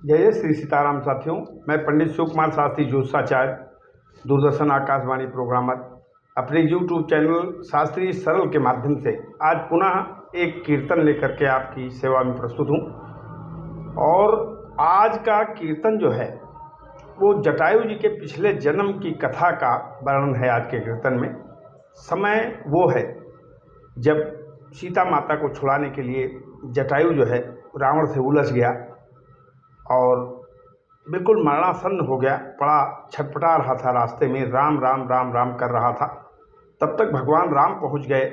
जय जय श्री सीताराम साथियों। मैं पंडित शिव कुमार शास्त्री ज्योतिषाचार्य, दूरदर्शन आकाशवाणी प्रोग्रामर, अपने YouTube चैनल शास्त्रीय सरल के माध्यम से आज पुनः एक कीर्तन लेकर के आपकी सेवा में प्रस्तुत हूँ। और आज का कीर्तन जो है वो जटायु जी के पिछले जन्म की कथा का वर्णन है। आज के कीर्तन में समय वो है जब सीता माता को छुड़ाने के लिए जटायु जो है रावण से उलझ गया और बिल्कुल मरणासन्न हो गया, बड़ा छटपटा रहा था। रास्ते में राम राम राम राम कर रहा था। तब तक भगवान राम पहुंच गए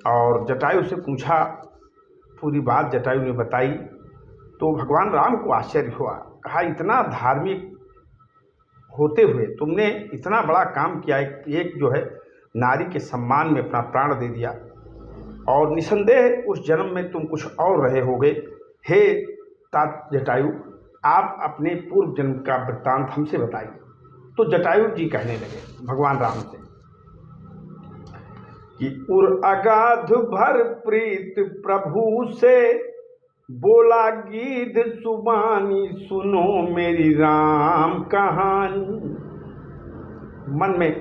और जटायु से पूछा, पूरी बात जटायु ने बताई। तो भगवान राम को आश्चर्य हुआ, कहा इतना धार्मिक होते हुए तुमने इतना बड़ा काम किया, एक जो है नारी के सम्मान में अपना प्राण दे दिया और निसंदेह उस जन्म में तुम कुछ और रहे होगे। हे तात जटायु, आप अपने पूर्व जन्म का वृत्तांत हमसे बताइए। तो जटायु जी कहने लगे भगवान राम से कि उर अगाध भर प्रीत प्रभु से, बोला गीध सुबानी सुनो मेरी राम कहानी। मन में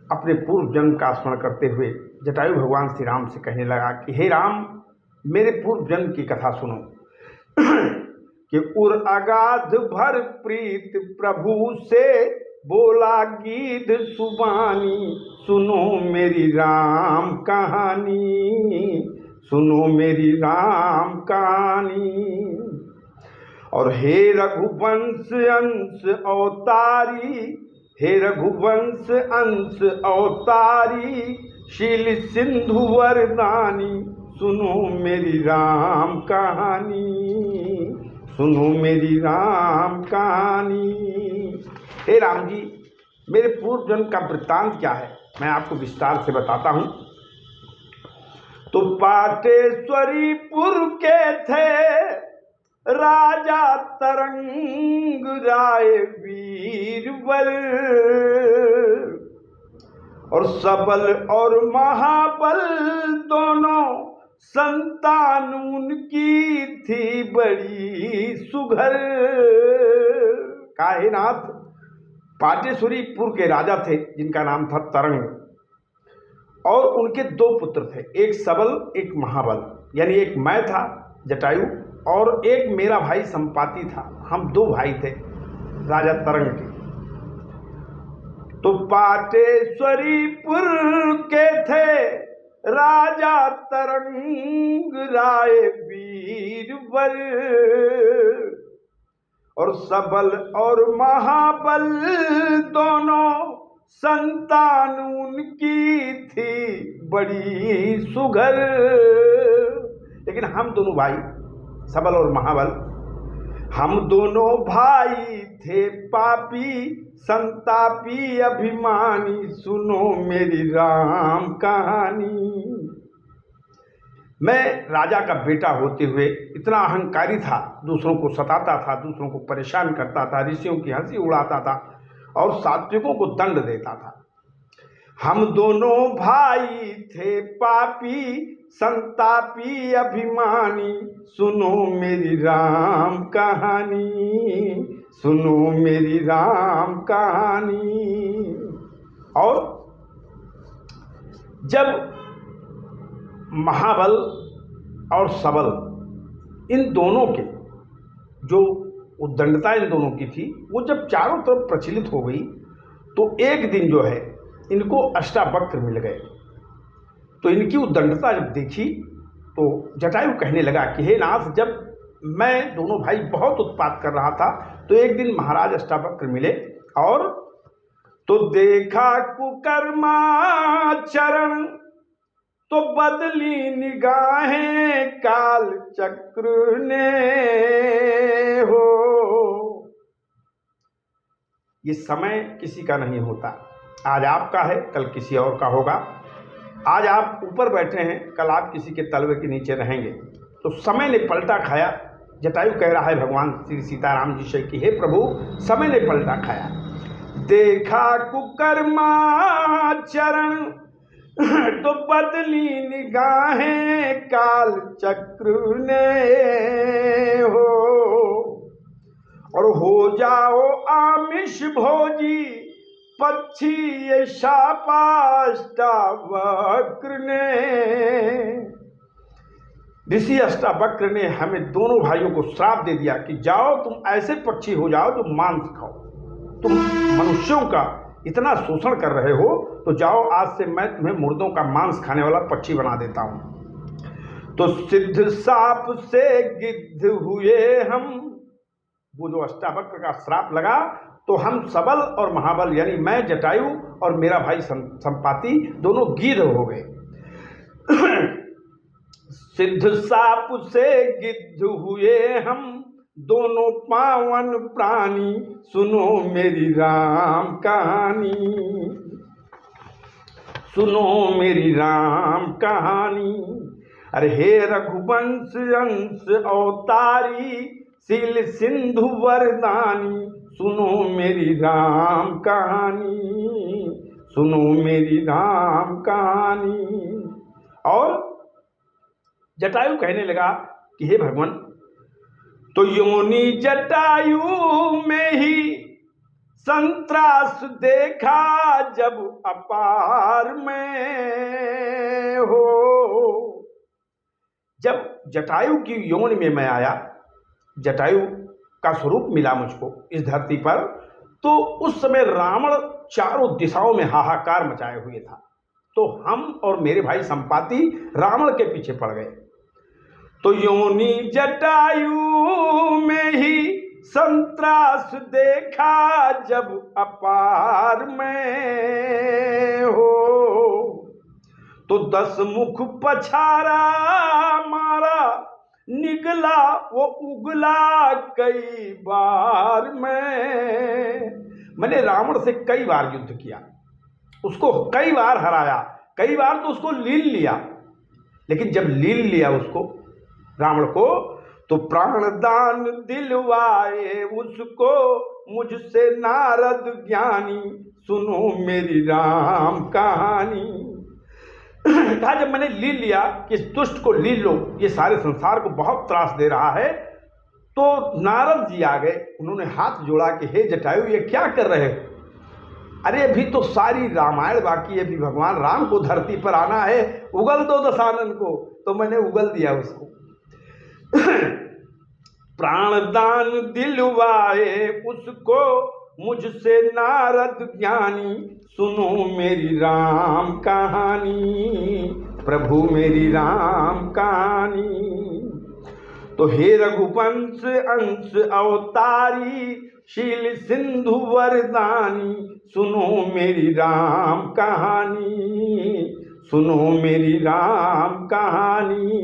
अपने पूर्व जन्म का स्मरण करते हुए जटायु भगवान श्री राम से कहने लगा कि हे राम, मेरे पूर्व जन्म की कथा सुनो कि उर अगाध भर प्रीत प्रभु से, बोला गीध सुबानी सुनो मेरी राम कहानी, सुनो मेरी राम कहानी। और हे रघुवंश अंश अवतारी, हे रघुवंश अंश अवतारी, शील सिंधु वरदानी, सुनो मेरी राम कहानी, सुनो मेरी राम कहानी। हे राम जी, मेरे पूर्व जन्म का वृत्तांत क्या है मैं आपको विस्तार से बताता हूँ। तो पाटेश्वरीपुर के थे राजा तरंग राय वीरबल, और सबल और महाबल दोनों संतान उनकी थी बड़ी सुघर। कायनाथ पाटेश्वरीपुर के राजा थे जिनका नाम था तरंग, और उनके दो पुत्र थे, एक सबल एक महाबल। यानी एक मैं था जटायु और एक मेरा भाई संपाति था। हम दो भाई थे राजा तरंग के। तो पाटेश्वरीपुर के थे राजा तरंग राय वीरबल, और सबल और महाबल दोनों संतान उनकी थी बड़ी सुघर। लेकिन हम दोनों भाई सबल और महाबल, हम दोनों भाई थे पापी संतापी अभिमानी, सुनो मेरी राम कहानी। मैं राजा का बेटा होते हुए इतना अहंकारी था, दूसरों को सताता था, दूसरों को परेशान करता था, ऋषियों की हंसी उड़ाता था और सात्विकों को दंड देता था। हम दोनों भाई थे पापी संतापी अभिमानी, सुनो मेरी राम कहानी, सुनो मेरी राम कहानी। और जब महाबल और सबल इन दोनों के जो उद्दंडता इन दोनों की थी वो जब चारों तरफ प्रचलित हो गई, तो एक दिन जो है इनको अष्टावक्र मिल गए। तो इनकी उद्दंडता जब देखी तो जटायु कहने लगा कि हे नाथ, जब मैं दोनों भाई बहुत उत्पात कर रहा था तो एक दिन महाराज अष्टावक्र मिले और तो देखा कुकर्मा चरण, तो बदली निगाहें काल चक्र ने हो। ये समय किसी का नहीं होता, आज आपका है कल किसी और का होगा। आज आप ऊपर बैठे हैं, कल आप किसी के तलवे के नीचे रहेंगे। तो समय ने पलटा खाया। जटायु कह रहा है भगवान श्री सीताराम जी से कि हे प्रभु, समय ने पलटा खाया। देखा कुकर्मा चरण, तो बदली निगाहें काल चक्र ने हो। जाओ आमिष भोजी पक्षी ये शापाष्टावक्र ने। ऋषि अष्टावक्र ने हमें दोनों भाइयों को श्राप दे दिया कि जाओ तुम ऐसे पक्षी हो जाओ जो मांस खाओ। तुम मनुष्यों का इतना शोषण कर रहे हो तो जाओ आज से मैं तुम्हें मुर्दों का मांस खाने वाला पक्षी बना देता हूं। तो सिद्ध साप से गिद्ध हुए हम। वो जो अष्टावक्र का श्राप लगा तो हम सबल और महाबल यानी मैं जटायु और मेरा भाई संपाति दोनों गिद्ध हो गए। सिद्ध साप से गिद्ध हुए हम दोनों पावन प्राणी सुनो मेरी राम कहानी। सुनो मेरी राम कहानी। अरे हे रघुवंश अंश अवतारी शील सिंधु वरदानी सुनो मेरी राम कहानी। सुनो मेरी राम कहानी। और जटायु कहने लगा कि हे भगवान, तो योनि जटायु में ही संत्रास देखा जब अपार में हो। जब जटायु की योनि में मैं आया, जटायु का स्वरूप मिला मुझको इस धरती पर, तो उस समय रावण चारों दिशाओं में हाहाकार मचाए हुए था। तो हम और मेरे भाई संपाति रावण के पीछे पड़ गए। तो योनि जटायु में ही संत्रास देखा जब अपार में हो। तो 10 मुख पछारा मारा निगला वो उगला कई बार मैंने रावण से कई बार युद्ध किया, उसको कई बार हराया, कई बार तो उसको लील लिया। लेकिन जब लील लिया उसको रावण को तो प्राणदान दिलवाए उसको मुझसे नारद ज्ञानी सुनो मेरी राम कहानी। कहा जब मैंने लील लिया कि इस दुष्ट को लील लो, ये सारे संसार को बहुत त्रास दे रहा है, तो नारद जी आ गए। उन्होंने हाथ जोड़ा कि हे जटायु ये क्या कर रहे हो? अरे अभी तो सारी रामायण बाकी है, अभी भगवान राम को धरती पर आना है, उगल दो दशानन को। तो मैंने उगल दिया उसको। प्राणदान दिलवाए उसको मुझसे नारद ज्ञानी सुनो मेरी राम कहानी। प्रभु मेरी राम कहानी। तो हे रघुवंश अंश अवतारी शील सिंधु वरदानी सुनो मेरी राम कहानी। सुनो मेरी राम कहानी।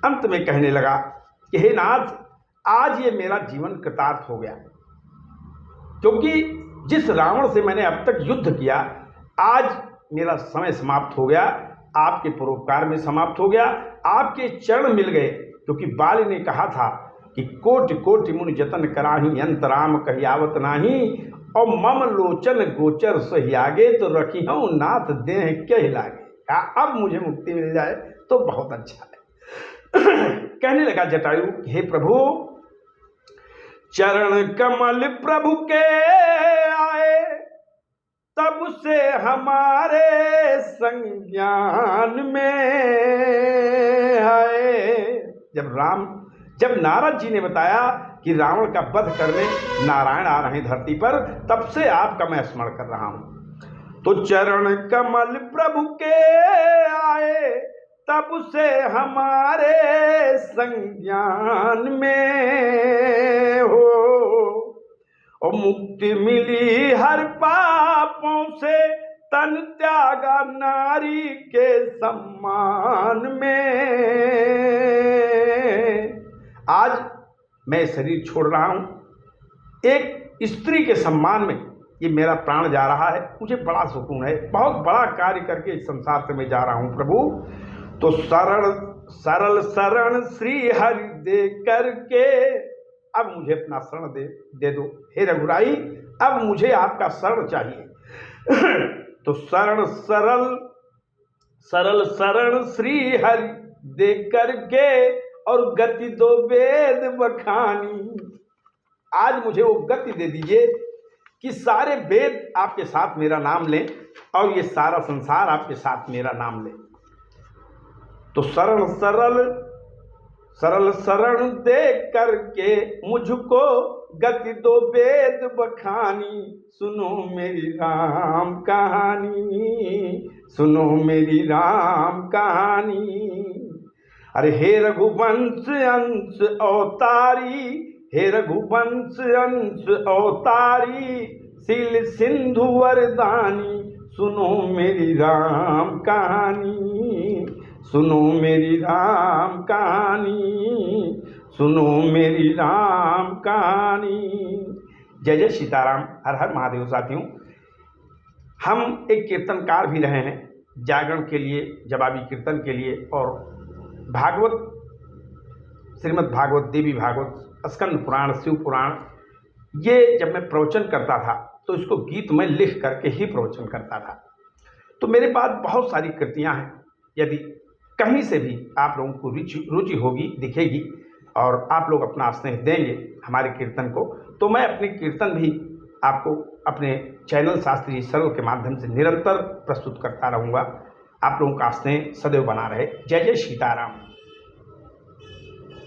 अंत में कहने लगा कि हे नाथ, आज ये मेरा जीवन कृतार्थ हो गया, क्योंकि जिस रावण से मैंने अब तक युद्ध किया आज मेरा समय समाप्त हो गया, आपके परोपकार में समाप्त हो गया। आपके चरण मिल गए, क्योंकि बाली ने कहा था कि कोटि कोटि मुनि जतन कराही अंतराम कही आवत नाही और मम लोचन गोचर सही आगे तो रखी हूँ नाथ देह कह लागे। अब मुझे मुक्ति मिल जाए तो बहुत अच्छा है। कहने लगा जटायु, हे प्रभु, चरण कमल प्रभु के आए तब से हमारे संज्ञान में आए। जब नारद जी ने बताया कि रावण का वध करने नारायण आ रहे हैं धरती पर, तब से आपका मैं स्मरण कर रहा हूं। तो चरण कमल प्रभु के आए तब से हमारे संज्ञान में हो। और मुक्ति मिली हर पापों से तन त्यागा नारी के सम्मान में। आज मैं शरीर छोड़ रहा हूं, एक स्त्री के सम्मान में ये मेरा प्राण जा रहा है, मुझे बड़ा सुकून है। बहुत बड़ा कार्य करके इस संसार से मैं जा रहा हूं प्रभु। तो सरल शरण श्री हरि दे करके अब मुझे अपना शरण दे दो। हे रघुराई, अब मुझे आपका शरण चाहिए। तो सरल शरण श्री हरि दे करके और गति दो वेद बखानी। आज मुझे वो गति दे दीजिए कि सारे वेद आपके साथ मेरा नाम लें और ये सारा संसार आपके साथ मेरा नाम ले। तो सरल सरल सरल शरण दे करके मुझको गति दो वेद बखानी, सुनो मेरी राम कहानी, सुनो मेरी राम कहानी। अरे हे रघुवंश अंश अवतारी, हे रघुवंश अंश अवतारी, शील सिंधु वरदानी, सुनो मेरी राम कहानी, सुनो मेरी राम कहानी, सुनो मेरी राम कहानी। जय जय सीताराम, हर हर महादेव। साथियों, हम एक कीर्तनकार भी रहे हैं, जागरण के लिए, जवाबी कीर्तन के लिए, और भागवत, श्रीमद् भागवत, देवी भागवत, स्कंद पुराण, शिव पुराण, ये जब मैं प्रवचन करता था तो इसको गीत में लिख करके ही प्रवचन करता था। तो मेरे पास बहुत सारी कृतियाँ हैं। यदि कहीं से भी आप लोगों को रुचि होगी, दिखेगी, और आप लोग अपना स्नेह देंगे हमारे कीर्तन को, तो मैं अपने कीर्तन भी आपको अपने चैनल शास्त्रीय सरल के माध्यम से निरंतर प्रस्तुत करता रहूँगा। आप लोगों का स्नेह सदैव बना रहे। जय जय सीताराम।